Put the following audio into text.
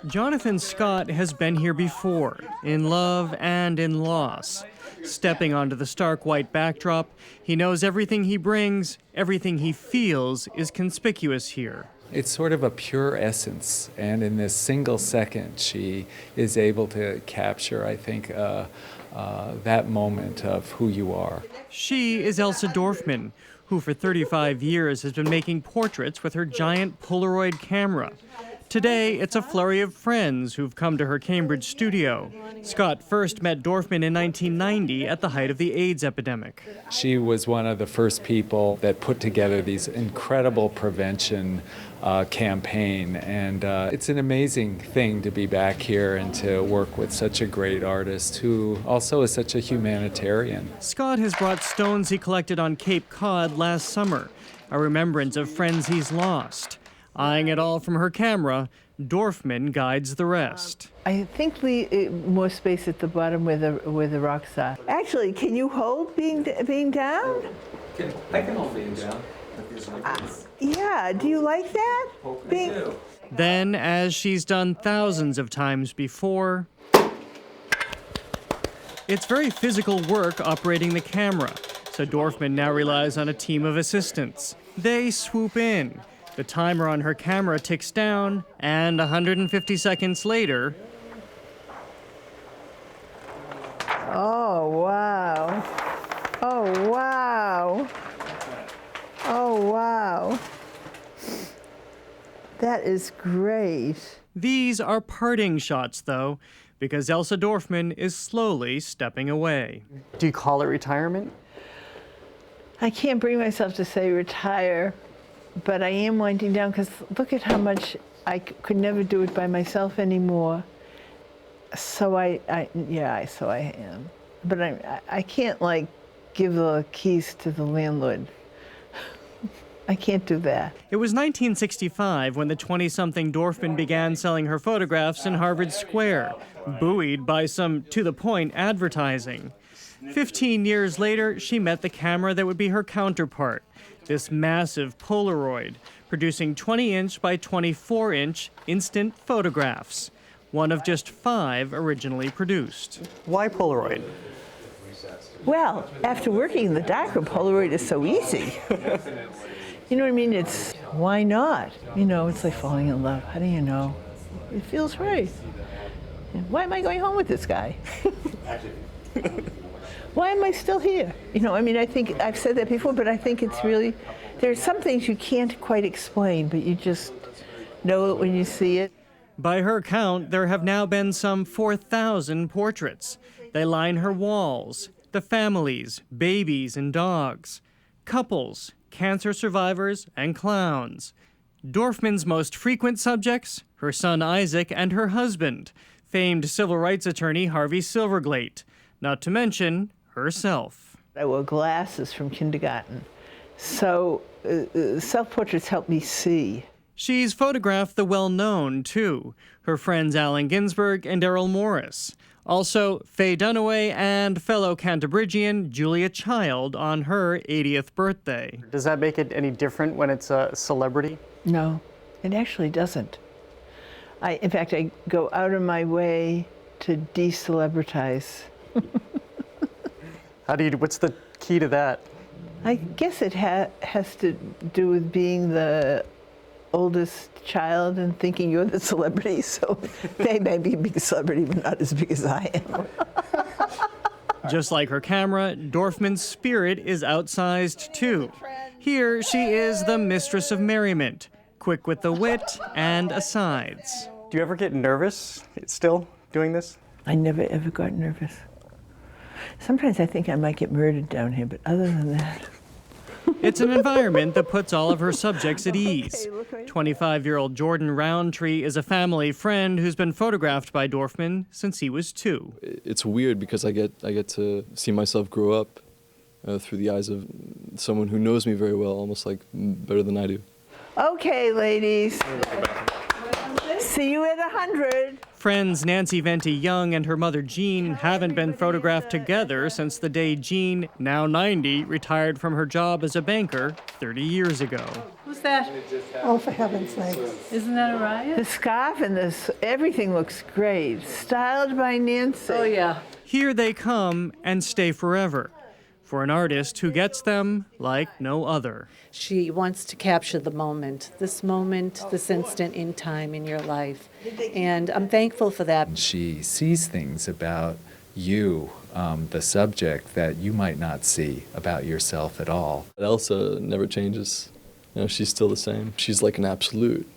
Jonathan Scott has been here before, in love and in loss. Stepping onto the stark white backdrop, he knows everything he brings, everything he feels is conspicuous here. It's sort of a pure essence, and in this single second, she is able to capture, I think, that moment of who you are. She is Elsa Dorfman, who for 35 years has been making portraits with her giant Polaroid camera. Today, it's a flurry of friends who've come to her Cambridge studio. Scott first met Dorfman in 1990 at the height of the AIDS epidemic. She was one of the first people that put together these incredible prevention campaign, and it's an amazing thing to be back here and to work with such a great artist who also is such a humanitarian. Scott has brought stones he collected on Cape Cod last summer, a remembrance of friends he's lost. Eyeing it all from her camera, Dorfman guides the rest. I think more space at the bottom where the rocks are. Actually, can you hold being down? I can hold being down. Yeah, do you like that? Then, as she's done thousands of times before, it's very physical work operating the camera, so Dorfman now relies on a team of assistants. They swoop in. The timer on her camera ticks down, and 150 seconds later... Oh, wow. Oh, wow. Oh, wow. That is great. These are parting shots, though, because Elsa Dorfman is slowly stepping away. Do you call it retirement? I can't bring myself to say retire, but I am winding down because look at how much I could never do it by myself anymore. So I am. But I can't, like, give the keys to the landlord. I can't do that. It was 1965 when the 20-something Dorfman began selling her photographs in Harvard Square, buoyed by some to-the-point advertising. 15 years later, she met the camera that would be her counterpart, this massive Polaroid, producing 20-inch by 24-inch instant photographs, one of just 5 originally produced. Why Polaroid? Well, after working in the darkroom, Polaroid is so easy. You know what I mean? It's, why not? You know, it's like falling in love. How do you know? It feels right. Why am I going home with this guy? Why am I still here? You know, I mean, I think I've said that before, but I think it's really, there's some things you can't quite explain, but you just know it when you see it. By her count, there have now been some 4,000 portraits. They line her walls. The families, babies and dogs, couples, cancer survivors, and clowns. Dorfman's most frequent subjects, her son Isaac and her husband, famed civil rights attorney Harvey Silverglate, not to mention herself. I wore glasses from kindergarten, so self-portraits help me see. She's photographed the well-known, too, her friends Allen Ginsberg and Errol Morris. Also, Faye Dunaway and fellow Cantabrigian Julia Child on her 80th birthday. Does that make it any different when it's a celebrity? No, it actually doesn't. In fact, I go out of my way to de-celebritize. What's the key to that? I guess it has to do with being the oldest child and thinking you're the celebrity, so they may be a big celebrity, but not as big as I am. Just like her camera, Dorfman's spirit is outsized too. Here, she is the mistress of merriment, quick with the wit and asides. Do you ever get nervous still doing this? I never ever got nervous. Sometimes I think I might get murdered down here, but other than that. It's an environment that puts all of her subjects at ease. 25-year-old Jordan Roundtree is a family friend who's been photographed by Dorfman since he was 2. It's weird because I get to see myself grow up through the eyes of someone who knows me very well, almost like better than I do. Okay, ladies. See you at 100. Friends Nancy Venti Young and her mother Jean haven't been photographed together since the day Jean, now 90, retired from her job as a banker 30 years ago. Who's that? Oh, for heaven's sakes. Isn't that a riot? The scarf and this, everything looks great. Styled by Nancy. Oh, yeah. Here they come and stay forever, for an artist who gets them like no other. She wants to capture the moment, this instant in time in your life. And I'm thankful for that. She sees things about you, the subject, that you might not see about yourself at all. Elsa never changes. You know, she's still the same. She's like an absolute.